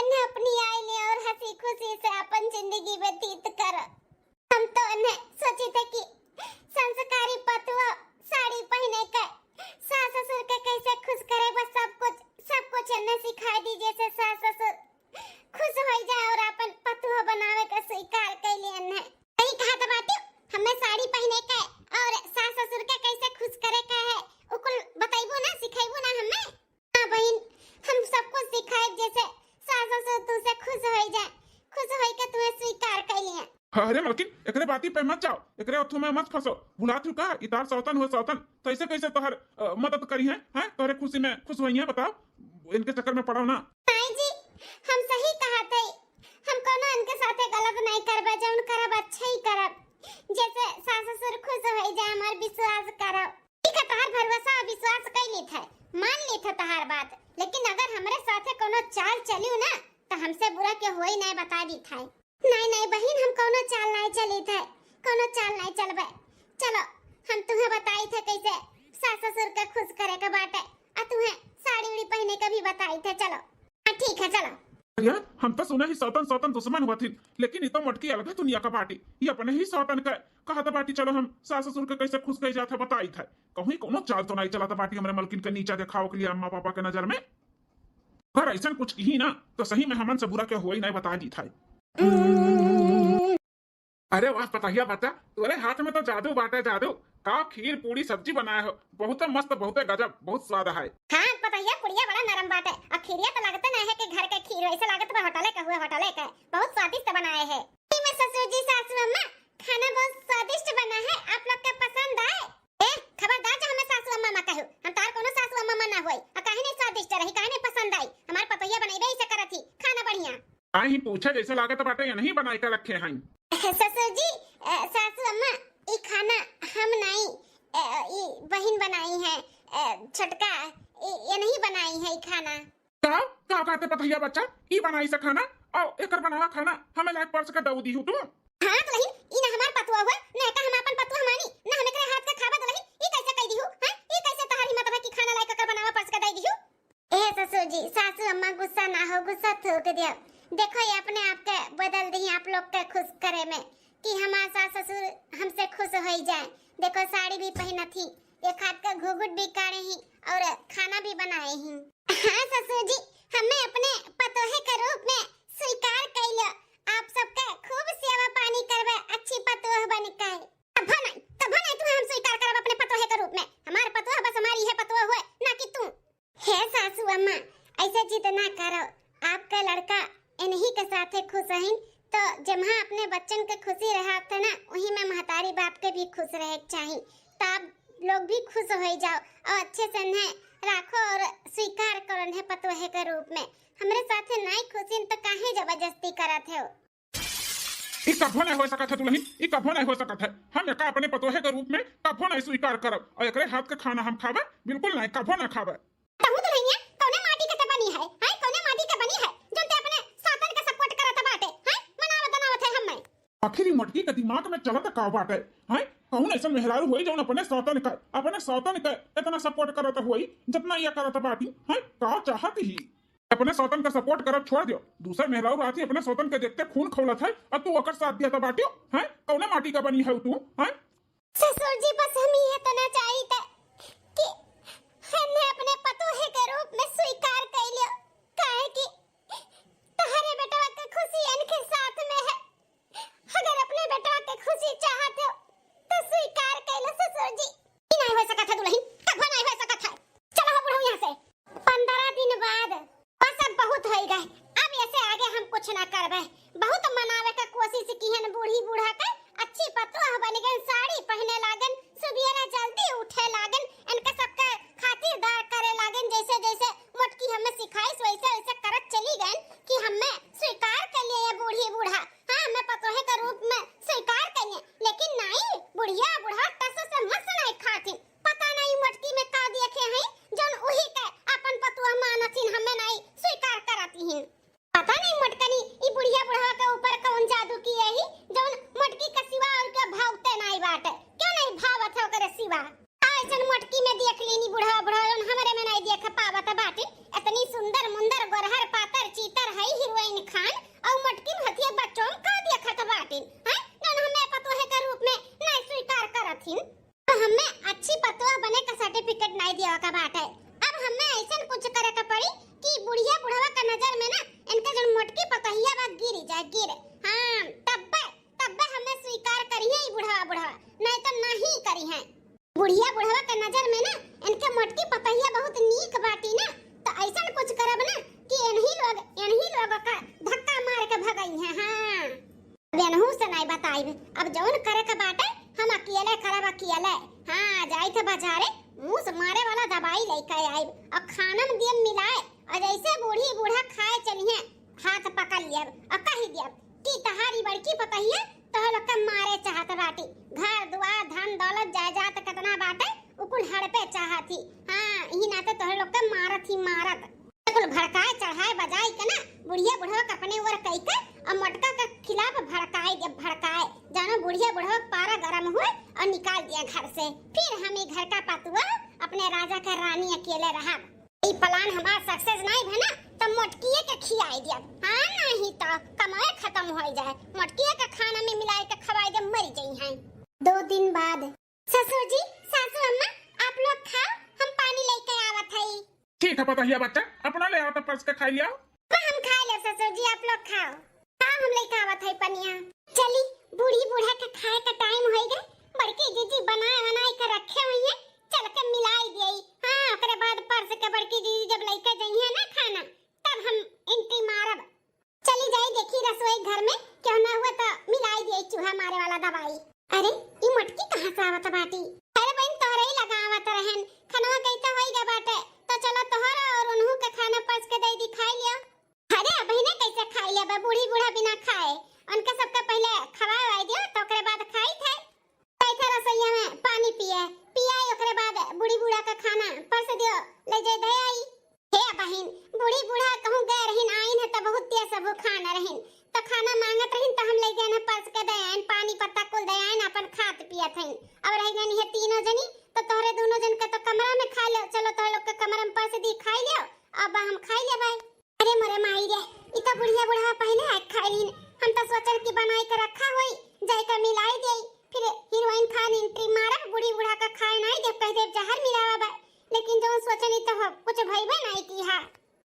इन्हें अपनी आईले और हंसी खुशी से अपन जिंदगी व्यतीत करो। हम तो इन्हें सोचे थे कि संस्कारी पतुआ साड़ी पहने के सास ससुर के कैसे खुश करे, बस सब कुछ इन्हें सिखा दी, जैसे सास ससुर खुश हो जाए और अपन पतुआ बनावे का स्वीकार कर लिए। इन्हें सही कहा तो बाटी, हमें साड़ी पहने के और सास ससुर के कैसे खुश करे का है, उकुल बताइबो ना, सिखाइबो ना हमें। हां बहन, हम सब कुछ सिखाए, जैसे सास ससुर तुझसे खुश हो जाए, खुश हो के तुम्हें स्वीकार कर लिए। अरे मलकिन, एकरे बाती पे मत जाओ, एकरे अथु में मत फंसो, भुला तू का इतार सौतन हुए सौतन, तो ऐसे कैसे तोहर मदद करी है हैं? तोहरे खुशी में खुश होई है, बताओ, इनके चक्कर में पड़ो ना। नहीं जी, हम सही कहा थे, हम कोनो इनके साथे गलत नहीं करबे, जौन करब अच्छा ही करब, जैसे सास ससुर खुश हो जाए, हमार विश्वास करब। ठीक है, तोहर भरोसा विश्वास कर ली थे, मान ली थे तोहर बात, लेकिन अगर हमरे साथे कोनो चाल चलियो ना, तो हमसे बुरा के होई नहीं बता दी था। नहीं बहन, हम कोनो चाल नहीं चली थे, कोनो चाल नहीं चलबे। चलो हम तुम्हें बताई थे कैसे सास ससुर के खुश करे के बाटे, और तुम्हें साड़ी उड़ी पहने के भी बताई थे। चलो हाँ ठीक है, चलो। अरे हम तो सुने ही सौतन सौतन दुश्मन हुआ थी, लेकिन ये तो मोटकी अलग है दुनिया का बाटी। ये अपने ही सौतन का कहा था बाटी चलो हम सास ससुर के कैसे खुश कह जाता बताई था। कहीं कोनो चाल तो नहीं चला था बाटी हमारे मलकिन के नीचा दिखाओ के लिए अम्मा पापा के नजर में। अगर ऐसा कुछ ही ना तो सही में हमन से बुरा क्या हुआ ही नहीं बता दी था। अरे वाह बताइए बता, तुम्हारे हाथ में तो जादू बाटा जादू। का खीर पूरी सब्जी बनाया हो, बहुत मस्त बहुत गजब, बहुत स्वाद है। हाँ बताइए पुड़िया बड़ा नरम बाटे और खीरिया तो लगता नहीं है कि घर के खीर वैसे लागत बा होटले का हुआ होटले का। बहुत स्वादिष्ट बनाए हैं। मैं ससुर जी सासू अम्मा खाना बहुत स्वादिष्ट बना है, आप लोग का पसंद आए। ए खबरदार जो हमें सासू अम्मा मत कहू, हम तार कोनो सासू अम्मा ना होई। और काहे नहीं स्वादिष्ट रही, काहे नहीं पसंद आई। हमार पतोहिया बनैबे ही से करत थी खाना बढ़िया। आई पूछे जैसे लागत बाटे या नहीं बनाई कर रखे हैं। ससुर जी सासू अम्मा ये खाना हम नहीं ये बहन बनाई है, छटका ये नहीं बनाई है ये खाना। क्या क्या कहते पतैया बच्चा, ई बनाई से खाना और एकर बनावा खाना हमें लायक पर्स का दऊ दी हूं तू। हां तो नहीं ई ना हमार पतुआ हुआ ना का हम अपन पतुआ मानी ना हमें करे हाथ का खावा तो नहीं ई कैसे कह दी हूं। हां ई कैसे तहारी मतलब है कि खाना लायक कर बनावा पर्स का दे दी हूं। ए ससुर जी सासू अम्मा गुस्सा ना हो, गुस्सा थूक दिया। देखो ये अपने आप के बदल दी आप लोग के खुश करे में कि हमारा सास ससुर हमसे खुश हो जाए। देखो साड़ी भी पहना थी, एक हाथ का घुघुट भी काढ़े ही और खाना भी बनाए ही। हाँ ससुर जी हमें अपने पतोहे के रूप में स्वीकार कैलो, आप सबका खूब सेवा पानी करवे, अच्छी पतोह बन के। तब नहीं तू हम स्वीकार करब अपने पतोहे के रूप में। हमारे पतोह बस हमारी है पतोह हुए ना कि तू। हे सासू अम्मा ऐसे जिद ना करो, आपका लड़का इन्हीं के साथ खुश है तो जहाँ अपने बच्चन के खुशी रहा था ना वहीं में महतारी बाप के भी खुश रहे चाहिए। तो आप लोग भी खुश हो जाओ और अच्छे से उन्हें राखो और स्वीकार करो उन्हें पतोहे के रूप में। हमारे साथ नहीं खुशी तो काहे जबरदस्ती करत हो। ई कभो नहीं हो सकत है दुल्हन, ई कभो नहीं हो सकत है। हम एका अपने पतोहे के रूप में कभो नहीं स्वीकार करब और एकरे हाथ के खाना हम खावे बिल्कुल नहीं, कभो ना खावे। तहु तो नहीं है कौने माटी के बनी है, हां कौने माटी के बनी है जो ते अपने सातन के सपोर्ट करत बाटे। हां बनावत है हमें आखिर मोटकी के दिमाग में चलत का बाटे है। कौन ऐसा मेहरारू हुई जो अपने सौतन का इतना सपोर्ट करत हुई जितना ये करत बाटी है। का चाहत ही अपने सौतन का सपोर्ट करब छोड़ दियो, दूसरे मेहरारू आती अपने सौतन के देखते खून खौलत है और तू ओकर साथ दिया बाटियो है। कौने माटी का बनी है तू है। ससुर जी बस हम ही तो ना चाहिए कि हमने अपने पतोहे के रूप में स्वीकार कर लियो, काहे कि तुम्हारे बेटा के खुशी इनके साथ में है। अगर अपने बेटा के खुशी चाहते हो तो स्वीकार कर लो ससुर जी। नहीं हो सकता था दुल्हन, कब नहीं हो सकता था। चलो हो बुढ़ऊ यहाँ से। 15 दिन बाद बस अब बहुत हो गए, अब ऐसे आगे हम कुछ ना करबे। बहुत मनावे का कोशिश की है बूढ़ी बूढ़ा के अच्छी पतोह बन गए, साड़ी पहने लागन, सुबेरा जल्दी उठे लागन, इनके सबके खातिरदार करे लागन। जैसे जैसे मोटकी हमें सिखाई वैसे वैसे करत चली गए कि हमें स्वीकार कर लिए ये बूढ़ी बूढ़ा। हाँ हमें पतोहे के रूप में स्वीकार कर लिए, लेकिन नहीं बुढ़िया बूढ़ा टस से मस नहीं खाती। पता नहीं मोटकी में का देखे हैं जन उही के अपन पतोह मानथिन हमें नहीं स्वीकार करती हैं। पता नहीं मोटकनी ई बुढ़िया बुढ़वा के ऊपर कौन जादू की है ही जौन मोटकी के सिवा और के भावते नहीं बाटे। क्यों नहीं भावत हो करे सिवा ऐसन मोटकी में देख लेनी बुढ़वा जौन हमरे में नहीं देख पावत बाटे। इतनी सुंदर मुंदर गोरहर पातर चीतर है हीरोइन खान और मोटकी में हथिया बच्चों का देखत बाटे हैं जौन हमें पतोहे के रूप में नहीं स्वीकार करथिन। तो हमें अच्छी पतोह बने का सर्टिफिकेट नहीं दिया का बाटे। अब हमें ऐसन कुछ करे का पड़ी कि बुढ़िया बुढ़वा का नजर में ना इनका जो मोटकी पतोहिया बा गिर जाए गिर। हां तब हमें स्वीकार करिए ई बुढ़वा नहीं तो नहीं करी है। बुढ़िया बुढ़वा के नजर में ना इनके मोटकी पतोहिया बहुत नीक बाटी ना तो ऐसा कुछ करब ना कि इन्हीं लोग का धक्का मार के भगाई है। हां अब इनहु से नहीं बताइब, अब जौन करे के बाटे हम अकेले करब अकेले। हां जाई थे बाजारे मुंह से मारे वाला दवाई लेके आइब और खाना में दिए मिलाए और जैसे बूढ़ी बूढ़ा खाए चलिए हाथ पकड़ लिया और कह दिया कि तहारी बड़की पतोहिया तो लोग के मारे चाहत बाटी। घर दुआर धन दौलत जायदाद कितना बाटे उकुल हड़पे चाहती। हां इही नाते तो लोग के मारत कुल भड़काए चढ़ाए बजाई के ना बुढ़िया बुढ़वा के अपने ऊपर कह के और मोटका के खिलाफ भड़काए जानो बुढ़िया बुढ़वा पारा गरम हुए और निकाल दिया घर से। फिर हम घर का पतुआ अपने राजा का रानी अकेले रहा। ई प्लान हमारा सक्सेस नहीं है ना तो मोटकिए के खियाई दिया। हां नहीं तो कमाए खत्म हो जाए। मोटकिए के खाना में मिलाए के खवाई दे मर जाई हैं। 2 दिन बाद ससुर जी सासू अम्मा आप लोग खाओ, हम पानी लेके आवत हई। ठीक है पता है बच्चा, अपना ले आओ तो पर्स के खाई लिया। हम खा ले ससुर जी, आप लोग खाओ। हाँ हम लेके आवत हई पनिया। चली बूढ़ी बूढ़ा के खाए का टाइम हो गए। बड़की दीदी बनाए के रखे हुई है, चल के मिलाई देई। हां ओकरे बाद पर्स के बड़की दीदी जब लेके जाई है ना खाना, तब हम एंट्री मारब। चली जाई देखी रसोई घर में क्यों ना हुआ तो मिलाई देई चूहा मारे वाला दवाई। अरे ई मटकी कहां से आवत बाटी? अरे बहन तोरे ही लगावत रहन, खनवा कइता होई गे बाटे, तो चलो तोहरा और उन्हू के खाना पर्स के दे दी खाई लिया। अरे बहने कैसे खाई लिया बे, बूढ़ी बूढ़ा बिना खाए? उनके सबके पहले खवाई दियो तो ओकरे बाद खाई थे। कैसे रसोईया में पानी पियाई ओकरे बाद बूढ़ी बूढ़ा का खाना पर्स दियो ले जाई दे आई। हे बहन बूढ़ी बूढ़ा कहूं गए रहिन आइन है त बहुत तेज सब खाना रहिन, तो खाना मांगत रहिन त हम ले गए ना पर्स के दे आइन, पानी पत्ता कुल दे आइन, अपन खात पियत हइन। अब रह गनी है तीनों जनी, तो तोहरे दोनों जन के तो कमरा में खा लो। चलो तोहरे लोग के कमरा में पर्स दी खाई लियो, अब हम खाई ले भाई। अरे मोरे माई रे ई तो बुढ़िया बुढ़ा पहले खाइलिन, हम तो सोचल कि बनाई के रखा होई जाई के मिलाई देई, फिर हीरोइन खान एंट्री मारब, बूढ़ी बूढ़ा का खाए नहीं दे कह दे जहर मिलावा बा। लेकिन जो सोचनी तो कुछ भइबे नहीं की। हां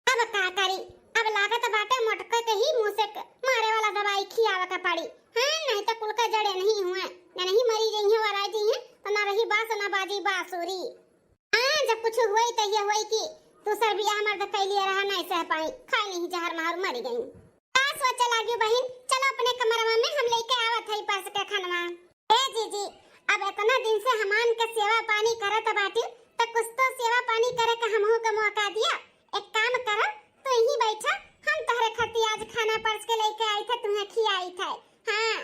अब का करी, अब लागत बाटे मोटका के ही मुंह से मारे वाला दवाई खियावे के पड़ी। हां नहीं तो कुल का जड़े नहीं हुए ना, नहीं मरी गई है वराई दी है तो ना रही बास ना बाजी बांसुरी। हां जब कुछ हुई तो ये हुई कि दूसर बियाह मर्द कैलिए रहा नहीं सह पाई, खाई नहीं जहर मार मर गई। का सोच लागी बहन, चलो अपने कमरवा में हम लेके आवत हई पर्स के खनवा। ए जीजी अब इतना दिन से हमान के सेवा पानी करत बाटी, तो कुछ तो सेवा पानी करे के हमहू के मौका दिया। एक काम करो तू यहीं बैठा, हम तोहरे खातिर आज खाना पर्स के लेके आई थे, तुम्हें खियाई थे। हां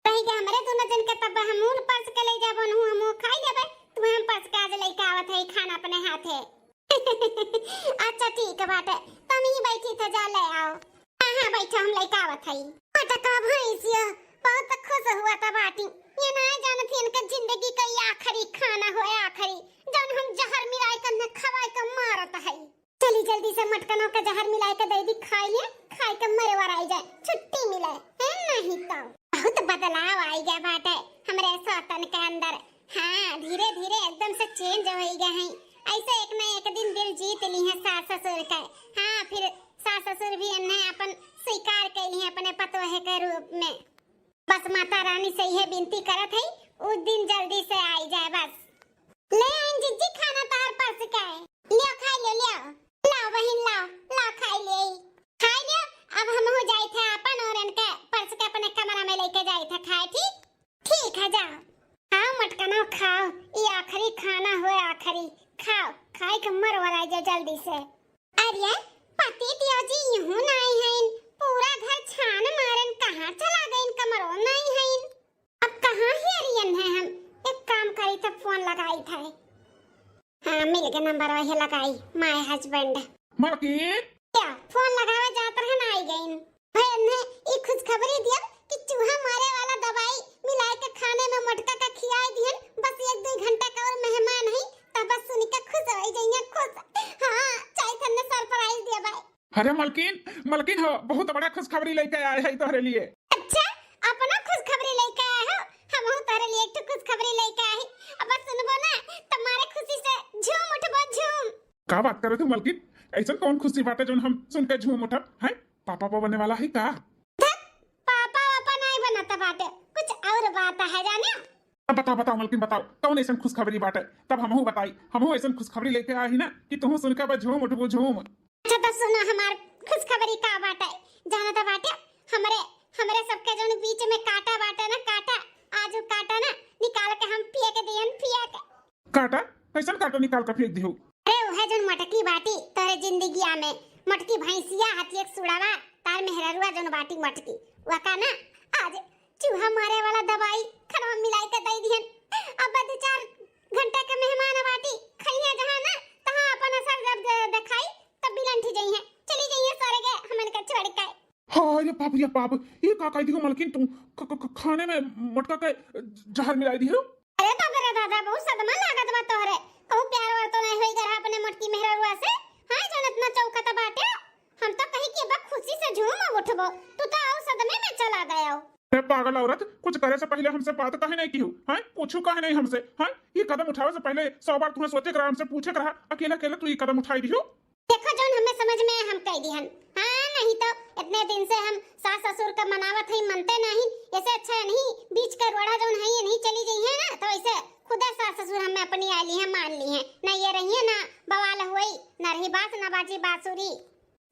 रही गए हमरे दोनों जन के, तब हमहू पर्स के ले जाबो, हमहू खाई लेबे, तुम्हें हम पर्स के आज लेके आवत हई खाना अपने हाथे। अच्छा ठीक है बाटे, तुम ही बैठी थे जा ले आओ। हां बैठो हम लेके आवत हई। बेटा का भैंसिया बहुत खुश हुआ था बाटी, ये ना जानत थी इनका जिंदगी का आखिरी खाना हो, आखिरी जब हम जहर मिलाए के खवाए के मारत है। चली जल्दी से मटकनों के जहर मिलाए के दे दी खाइए, खाए के मरे वर आई जाए, छुट्टी मिले है नहीं तो। बहुत बदलाव आई गया बाटे हमरे सौतन के अंदर। हां धीरे धीरे एकदम से चेंज हो गए हैं, ऐसे एक न एक दिन दिल जीत ली है सास ससुर का। हाँ फिर सास ससुर भी इन्हें अपन स्वीकार कर ली है अपने पतोहे के रूप में। बस माता रानी से यह विनती करत है उस दिन जल्दी से आई जाए बस। ले आइन जिज्जी खाना तार पर्स का है, लियो खाई लियो, लाओ बहन लाओ खाई ले खाई लियो। अब हम हो जाए थे अपन और इनके पर्स के अपने कमरा में लेके जाए थे खाए। ठीक है जाओ खाओ मटकना खाओ, ये आखिरी खाना हो, आखिरी खाओ, खाए के मर वराई जाए जल्दी से। अरे पति दियो जी यूं नहीं है, पूरा घर छान मारन कहां चला गए, इन कमरों नहीं है, अब कहां हेरियन है। हम एक काम करी तो फोन लगाई था। हां मिल गया नंबर, वही लगाई माय हस्बैंड। मलकिन क्या फोन लगावे जात रहन आई गईन। भैन ने एक खुश खबरी दिया कि चूहा मारे वाला दवाई मिलाए के खाने में मटका का खियाई दिहन, बस 1-2 घंटा का और मेहमान है तब बस सुन के खुश हो जाइए खुश। हां चाय थन्ने सरप्राइज दिया भाई। अरे मलकिन हो बहुत बड़ा खुशखबरी लेके आए हैं तोहरे लिए। अच्छा अपना खुशखबरी लेके आए हो, हम हो तोहरे लिए एक खुशखबरी लेके आए। अब सुनबो ना तुम्हारे खुशी से झूम उठबो झूम। का बात करे तू मलकिन, ऐसा कौन खुशी बात है जो हम सुन के झूम उठब? है पापा बनने वाला है का? पापा नहीं बनता बाटे, कुछ और बात है जाने। बताओ मलकिन बताओ कौन ऐसा खुशखबरी बात है, तब हमहू बताई, हमहू ऐसा खुशखबरी लेके आई ना कि तुम सुन के बस झूम उठबो झूम। अच्छा तो सुनो हमार खुशखबरी का बाटे, जाना तो बाटे हमरे सबके जो बीच में काटा बाटे ना, काटा आज वो काटा ना निकाल के हम पिए के दियन पिए के। काटा कैसा काटा निकाल के फेंक दियो? अरे वो है जो मटकी बाटी तोरे जिंदगिया में, मटकी भैंसिया हाथी एक सुड़ावा तार मेहररुआ जो बाटी मटकी वका ना आज चूहा मारे वाला दवाई खनवा मिलाई के दे दिहन। अब 2-4 घंटा के मेहमान बाटी खइया जहां ना तहां अपन असर जब दिखाई तब बिलंठी जई है, चली जई है सारे के हमन के छोड़ के। हां ये पाप ये का कह दियो मलकिन, तुम खाने में मटका के जहर मिलाई दियो? अरे दादा बहुत सदमा लागत बा तोहरे, कहू प्यार वर तो नहीं होई घर अपने मटकी मेहररुआ से। हां जनत ना चौकत बाटे, हम तो तू तो आओ सदमे में चला गया हो। अरे पागल औरत, कुछ करे से पहले हमसे बात काहे नहीं की हो? हैं पूछू काहे नहीं हमसे? हैं ये कदम उठावे से पहले 100 बार तूने सोचे करा, हमसे पूछे करा, अकेला अकेला तू ये कदम उठाई दियो। देखो जोन हमें समझ में हम कह दिहन। हाँ नहीं तो इतने दिन से हम सास ससुर का मनावत है, मनते नहीं। ऐसे अच्छा नहीं बीच का रोड़ा जोन है ये नहीं चली गई है ना, तो ऐसे खुदा सास ससुर हमें अपनी आली है, मान ली है ना। ये रही है ना बवाल हुई ना, रही बात ना बाजी बांसुरी।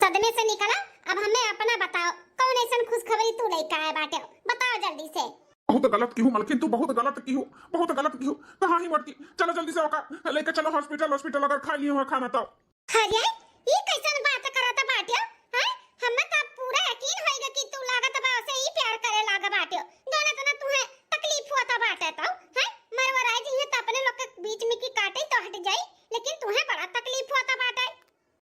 सदमे से निकला, अब हमें अपना बताओ, कौन ऐसा खुशखबरी तू लेकर आए बाटे? बताओ जल्दी से। बहुत गलत की हूँ मलकिन, तू बहुत गलत की हूँ, बहुत गलत की हूँ। कहाँ ही मटकी, चलो जल्दी से होका लेकर चलो हॉस्पिटल। हॉस्पिटल अगर खा लिए हो खाना तो अरे ये कैसन बात करत बाटियो? हैं हमें तो पूरा यकीन होएगा कि तू लागत बा से ही प्यार करे लागा बाटियो। दोनों तना तुहे तकलीफ होता बाटे तो हैं मरवराई जी है तो अपने लोग के बीच में की काटे तो हट जाई, लेकिन तुहे बड़ा तकलीफ होता बाटे।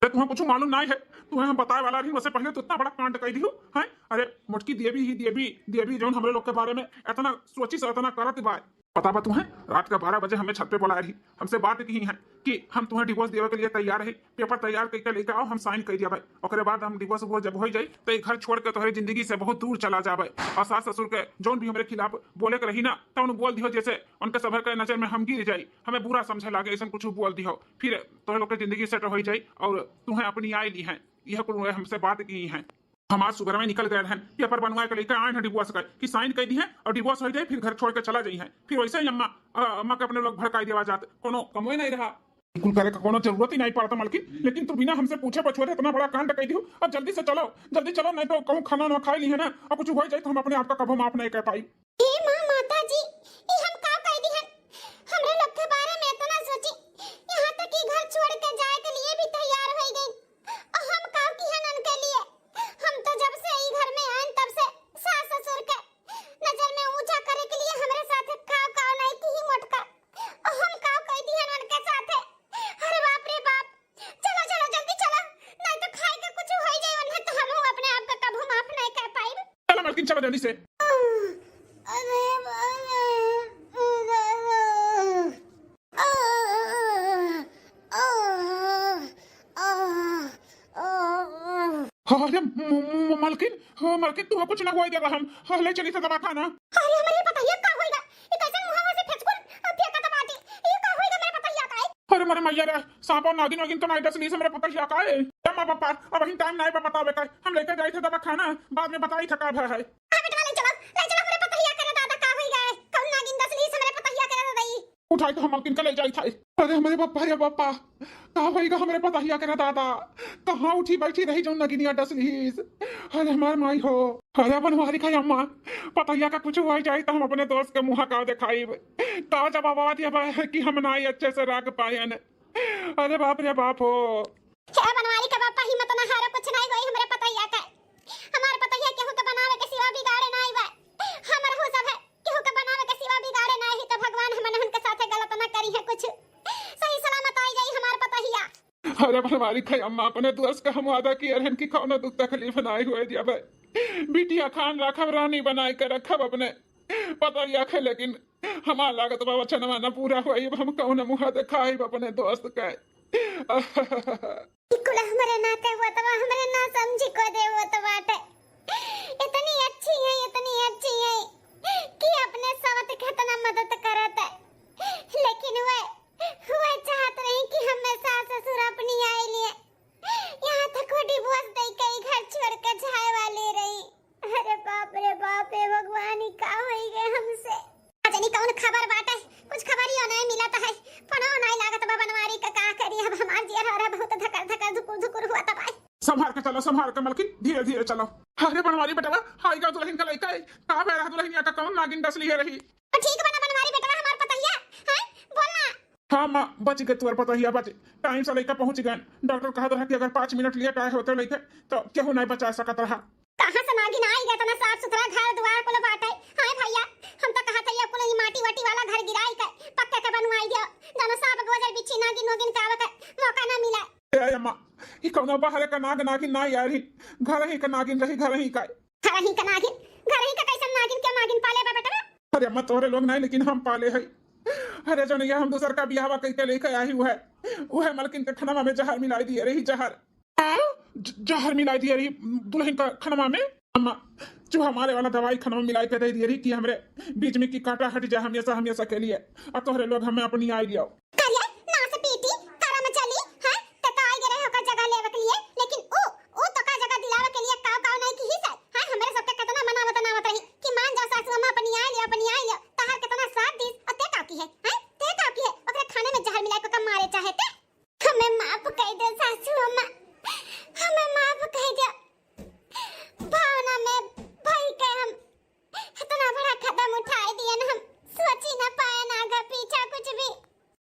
अरे तुम्हें कुछ मालूम नहीं है, तुम्हें हम बताए वाला रही वैसे पहले तो इतना बड़ा कांड कर दियो हैं। अरे मुटकी देवी जो हमरे लोग के बारे में इतना सोची से इतना करत बा। पता बा तुम्हें रात का 12 बजे हमें छत पे बुलाए रही, हमसे बात की है कि हम तुम्हें डिवोर्स देवे के लिए तैयार है, पेपर तैयार करके लेकर आओ, हम साइन कर दिया भाई। ओकरे बाद हम डिवोर्स वो जब हो जाए तो ये घर छोड़ के तुम्हारी जिंदगी से बहुत दूर चला जाए। और सास ससुर के जोन भी हमारे खिलाफ बोले के रही ना तो उन्हें बोल दियो, जैसे उनके सभर के नजर में हम गिर जाए, हमें बुरा समझे लागे, ऐसा कुछ बोल दियो, फिर तुम्हें लोग की जिंदगी सेट हो जाए और तुम्हें अपनी आय ली है। यह कुछ हमसे बात की है। हम आज सुबह में निकल गए हैं, पेपर बनवाए के लेकर आए हैं डिवोर्स का कि साइन कर दी है और डिवोर्स हो जाए, फिर घर छोड़ के चला जाई है। फिर वैसे ही अम्मा के अपने लोग भड़काई देवा जाते, कोनो कमोई नहीं रहा, बिल्कुल करे का कोनो जरूरत ही नहीं पड़ता मलकिन। लेकिन तू बिना हमसे पूछे पछुए इतना बड़ा कांड कर दियो। अब जल्दी चलो नहीं तो कहूँ खाना ना खाई ली है ना, और कुछ हो जाए तो हम अपने आप का कभी माफ नहीं कर पाई। हे मां माता जी, ई हम का कह दी है? हमरे लोग के बारे में इतना सोची, यहां तक कि घर छोड़ के जाए के लिए भी तैयार हो गई। और हम का की है उनके लिए? हम तो जब से ई घर में आए तब से सास ससुर के नजर में ऊंचा करे के लिए हमरे साथ खाओ नहीं की ही मोटका। और हम का कह दी है उनके साथ? अरे बाप रे बाप, चलो जल्दी चलो, नहीं तो खाए के कुछ हो जाए वरना तो हम अपने आप का कभी माफ नहीं कर पाई। चलो मलकिन चलो जल्दी से। अरे अरे मलकिन तुम्हें कुछ ना हुआ देगा, हम ले चली से दवा खाना। अरे हमें पता है का होएगा, ये कैसे मुहावा से फेंकून फेंका तो बाटी, ये का होएगा मेरे पता है का है। अरे मेरे मैया रे, सांप और नागिन तो नहीं डसली से मेरे पता है का है। मां पापा अब ही टाइम नहीं बतावे का, हम लेकर जाए थे दवा खाना, बाद में बताई थका है। हां बेटा ले चलो मेरे पता है करे दादा का होएगा, कौन नागिन डसली से मेरे पता है करे दादा उठाई तो हम मलकिन का ले जाई था। अरे हमारे पापा का होएगा हमारे पता ही करे दादा, कहाँ उठी बैठी रही जो नगिनिया डसलीस। अरे हमार माई हो, अरे बनवारी खाई अम्मा, पता का कुछ हुआ जाए तो हम अपने दोस्त के मुँह का दिखाई का जवाब दिया कि हम ना अच्छे से रख पाए। अरे बाप रे बाप हो, क्या बनवारी का पापा हिम्मत ना हारो, कुछ नहीं होई हमरे पता ही का। हमारे पता है केहू के बनावे के सिवा बिगाड़े नहीं बा, हमर हो सब है केहू के बनावे के सिवा बिगाड़े नहीं, तो भगवान हमन उनके साथे गलत ना करी है, कुछ सही सलामत आई जाई हमार पता ही। अरे बनवारी खाई अम्मा, अपने दोस्त का हम वादा किए रहन कि कौनो दुख तकलीफ ना हुए दिया बिटिया खान रखब रानी बनाए के रखब अपने पता ही आखे, लेकिन हमार लागत बा वचन ना पूरा हुआ, हम कौन मुँह दिखाई अपने दोस्त के। कुल हमारे नाते हुआ तो हमारे ना समझी को दे वो तो बात है, इतनी अच्छी है कि अपने साथ कितना मदद करत है, लेकिन वो चाहत रही कि हमें सास ससुर अपनी आए लिए, यहाँ तक वो डिवोर्स दे के घर छोड़ के जाए वाली रही। अरे बाप रे बाप, भगवान ही का होई गए हमसे। अजनी कौन खबर बाटे, कुछ खबर ही नहीं मिला है, पनो नहीं लागत बा बनवारी का करी। अब हमार जिया रहा बहुत धक्का धुकुर हुआ तब। संभाल के चलो, संभाल के मलकिन, धीरे चलो। अरे बनवारी बेटा हाई का दुल्हन का लड़का है, कहां पे रहा दुल्हनिया का कौन नागिन डसली है रही। ठीक बना बनवारी बेटा, हमार पता है बोलना। हाँ माँ बच गए, तुम्हारे पता ही बच टाइम से लड़का पहुंच गए। डॉक्टर कहा था कि अगर 5 मिनट लिए आए होते लड़के तो केहू नहीं बचा सकत रहा। कहां से नागिन आई गया, तना साफ सुथरा घर द्वार को बाटे। हां भैया हम तो कहा था ये कुल माटी वाटी वाला घर गिराई के पक्के के बनवाई दियो, दोनों सांप गोजर बिच्छी नागिन का मौका ना मिला। ए अम्मा ई कौनो बाहर का नागिन ना यार, घर ही का नागिन रही, घर ही का कैसन नागिन के नागिन पाले बा बेटा। अरे अम्मा तोरे लोग नहीं लेकिन हम पाले है। अरे जो नहीं हम दूसर का बियाह करके लेकर आई हुआ है, वो है मलकिन के खनमा में जहर मिलाई दिए रही, जहर मिलाई दिए रही दुल्हन का खनमा में। अम्मा जो हमारे वाला दवाई खाना में मिलाई के दे दी रही कि हमरे बीच में की कांटा हट जाए हमेशा हमेशा के लिए, और तोहरे लोग हमें अपनी आई लियो करिए ना से पीटी तारा में चली है त का आई गरे होकर जगह लेवे के लिए, लेकिन ओ तो का जगह दिलावे के लिए काव काव नहीं की ही है हमरे सबके कितना मनावत रही कि मान जा सासू अम्मा अपनी आई लियो तहार कितना साथ दी अते का की है ते का की है ओकरे खाने में जहर मिला के मारे चाहे ते हमें माफ कह दे सासू अम्मा, हमें माफ कह दे। भावना में भई के हम इतना बड़ा कदम उठाए दिए न, हम सोच ही न पाए ना आगे पीछा कुछ भी।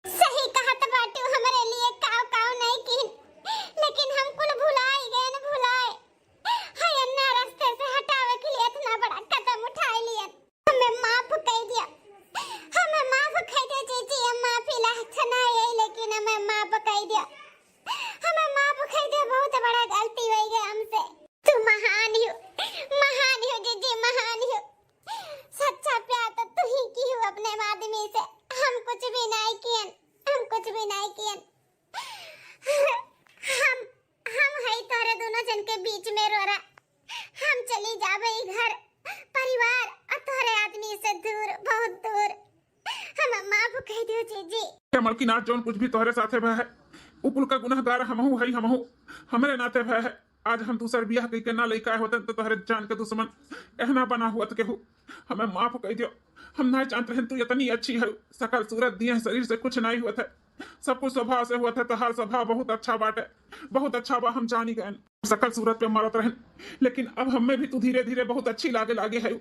सही कहा तो बाटू हमारे लिए काव काव नहीं की, लेकिन हम कुल भुलाए गए न भुलाए हाय अन्ना रास्ते से हटावे के लिए इतना बड़ा कदम उठाए लिए। हमें माफ कह दिया, हमें माफ कह दे जीजी, हम माफी लायक ना है लेकिन हमें माफ कह दिया, हमें माफ कह दे। बहुत बड़ा गलती हो गई हमसे। तू महान हो जीजी, महान हो। सच्चा प्यार तो तू ही की हो अपने आदमी से, हम कुछ भी नहीं कियन, हम कुछ भी नहीं कियन। हम है तोरे दोनों जन के बीच में रो रहा, हम चली जावे घर परिवार और तोरे आदमी से दूर, बहुत दूर। हम माफ कह दियो जीजी। मलकीनाथ जोन कुछ भी तोहरे साथे भय है उपल का गुनहगार हमहू है, हमहू हमरे नाते भय है। आज हम दूसर बियाह कई के ना लइका होते तो तोहरे जान के दुश्मन एहना बना हुआ के हूँ, हमें माफ कह दियो। हम ना जानते हैं तू इतनी अच्छी है, सकल सूरत दिए शरीर से कुछ नहीं हुआ था, सब कुछ स्वभाव से हुआ था, तो हर स्वभाव बहुत अच्छा बाटे, बहुत अच्छा बा। हम जानी गए सकल सूरत पे मरत रहन, लेकिन अब हमें भी तू धीरे धीरे बहुत अच्छी लागे है।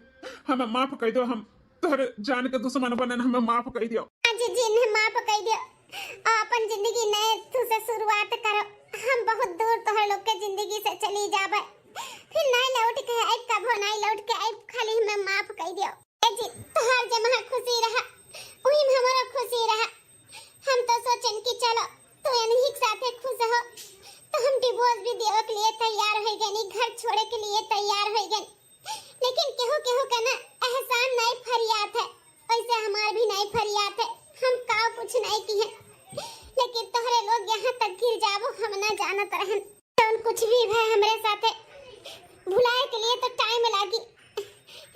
हमें माफ कह दो, हम तोहरे जान के दुश्मन बने, हमें माफ कह दियो। जी जी माफ कह दियो, अपन जिंदगी नए तू से शुरुआत करो। हम बहुत दूर तोहर लोग के जिंदगी से चली जाबे, फिर नहीं लौट के आइब, कबो नहीं लौट के आइब, खाली हमें माफ कह दियो। ए जी तोहर जमा खुशी रहा वही में हमारा खुशी रहा। हम तो सोचन कि चलो तू इन्हीं के साथ खुश हो, तो हम डिवोर्स भी देवे के लिए तैयार हो गए, घर छोड़े के लिए तैयार हो गए। लेकिन केहू का ना एहसान नहीं फरियाद है, ऐसे हमार भी नहीं फरियाद है, हम का कुछ नहीं की है। लेकिन तोहरे लोग यहाँ तक गिर जाबो हम ना जानत रहन, तो कुछ भी है हमरे साथे भुलाए के लिए तो टाइम लागी,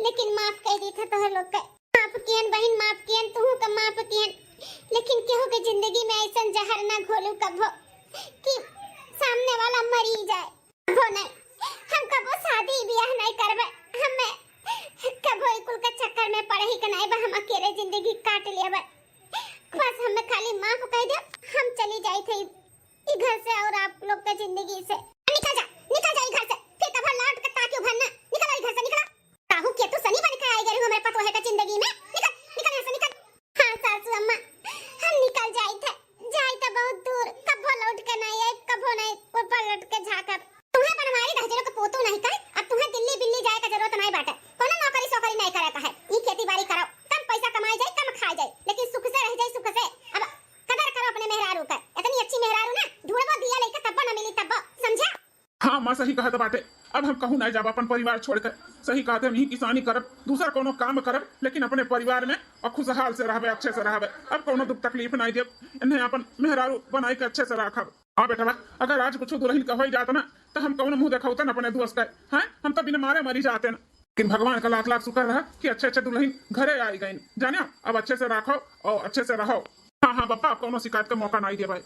लेकिन माफ कह दी था तोहर लोग के। माफ कियन बहन, माफ कियन, तू का माफ कियन, लेकिन केहू के जिंदगी में ऐसा जहर ना घोलू कबो कि सामने वाला मरी जाए। वो नहीं, हम कबो शादी ब्याह नहीं करबे, हमें कबो कुल के चक्कर में पड़े ही के नहीं बा, हम अकेले जिंदगी काट लेबे। बस हमें खाली माफ कह दे, हम चली जाई थे ई घर से और आप लोग के जिंदगी से। निकल जा ई घर से, फिर कब लौट के ताकि भरना, निकल ई घर से, निकल। काहू के तू सनी बन के आई गई हमारे पतो है का जिंदगी में, निकल निकल यहाँ से निकल। हाँ सासू अम्मा हम निकल जाई थे बहुत दूर, कबो लौट के नहीं आई, कबो नहीं ऊपर लौट के झाकब। तुम्हें बनवारी दहजरों को पोतू नहीं कर, अब तुम्हें दिल्ली बिल्ली जाए का जरूरत नहीं बाटे, कोनो नौकरी सोकरी नहीं करे का है, ई खेती बाड़ी करो, कम पैसा कमाई जाए, कम खाई जाए, लेकिन सुख से रह जाए, सुख से। अब कदर करो अपने मेहरारू का, इतनी अच्छी मेहरारू ना ढूंढबो दिया लेके तब्बो न मिली तब्बो, समझा? हाँ माँ सही कहा बाटे, अब हम कहूँ नहीं जाब अपन परिवार छोड़कर, सही कहते हम यही किसानी करब, दूसरा कोनो काम करब, लेकिन अपने परिवार में और खुशहाल से रहबे, अच्छे से रहबे। अब कोनो दुख तकलीफ नहीं देब, इन्हें अपन मेहरारू बनाई के अच्छे से रखब। हाँ बेटा, अगर आज कुछ दुल्हन का हो जाता ना तो हम कौन मुंह दिखाते ना अपने दोस्त का, हैं हम तो बिना मारे मरी जाते ना। लेकिन भगवान का लाख लाख शुक्र रहा कि अच्छे अच्छे दुल्हन घरे आई गई, जाने अब अच्छे से रखो और अच्छे से रहो। हाँ हाँ पापा, कोनो शिकायत का मौका नहीं दे भाई।